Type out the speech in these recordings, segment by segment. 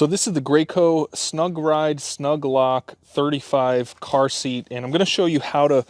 So this is the Graco SnugRide SnugLock 35 car seat, and I'm going to show you how to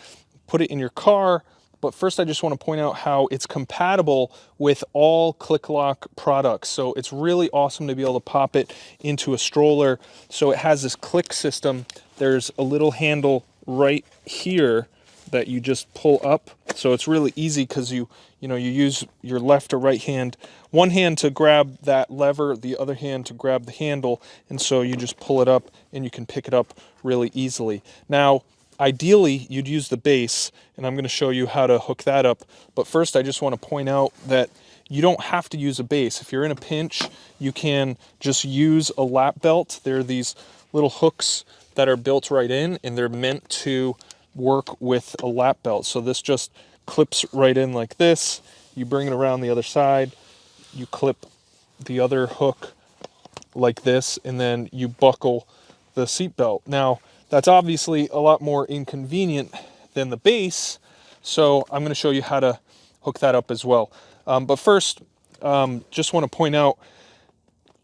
put it in your car. But first, I just want to point out how it's compatible with all Click Lock products. So it's really awesome to be able to pop it into a stroller. So it has this click system. There's a little handle right here that you just pull up. So it's really easy because you use your left or right hand, one hand to grab that lever, the other hand to grab the handle, and so you just pull it up and you can pick it up really easily. Now, ideally, you'd use the base, and I'm going to show you how to hook that up. But first, I just want to point out that you don't have to use a base. If you're in a pinch, you can just use a lap belt. There are these little hooks that are built right in, and they're meant to work with a lap belt. So this just clips right in like this. You bring it around the other side, you clip the other hook like this, and then you buckle the seat belt. Now, that's obviously a lot more inconvenient than the base, so I'm going to show you how to hook that up as well. But first, just want to point out,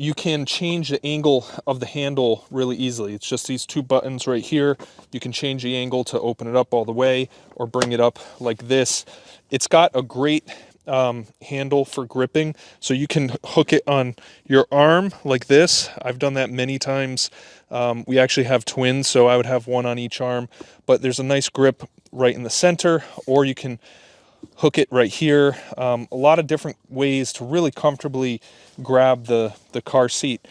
you can change the angle of the handle really easily. It's just these two buttons right here. You can change the angle to open it up all the way or bring it up like this. It's got a great handle for gripping, so you can hook it on your arm like this. I've done that many times. We actually have twins, so I would have one on each arm, but there's a nice grip right in the center, or you can hook it right here. A lot of different ways to really comfortably grab the car seat.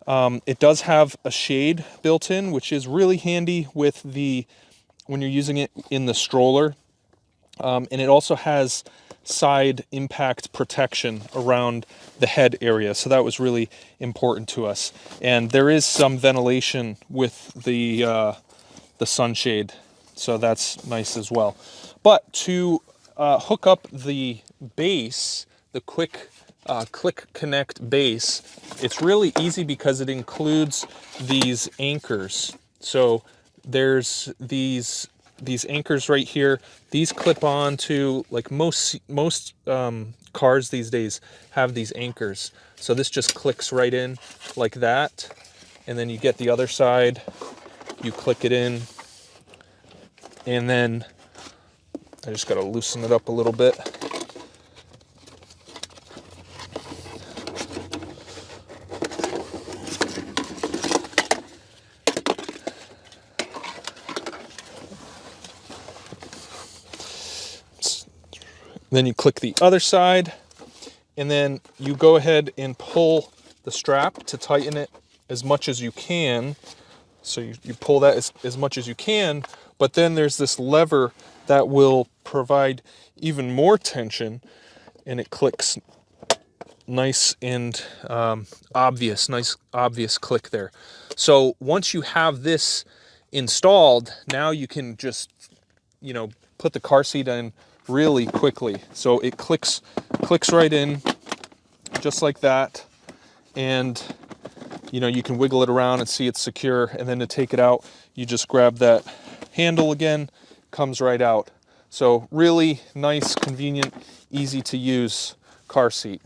It does have a shade built in, which is really handy with when you're using it in the stroller. And it also has side impact protection around the head area, so that was really important to us. And there is some ventilation with the sunshade, so that's nice as well. But to hook up the base, the quick click connect base, it's really easy because it includes these anchors. So there's these anchors right here. These clip on to, like most cars these days have these anchors. So this just clicks right in like that, and then you get the other side, you click it in, and then I just got to loosen it up a little bit. Then you click the other side, and then you go ahead and pull the strap to tighten it as much as you can. So you pull that as much as you can, but then there's this lever that will provide even more tension, and it clicks nice and obvious click there. So once you have this installed, now you can just put the car seat in really quickly. So it clicks right in just like that, and you can wiggle it around and see it's secure. And then to take it out, you just grab that handle again, comes right out. So really nice, convenient, easy to use car seat.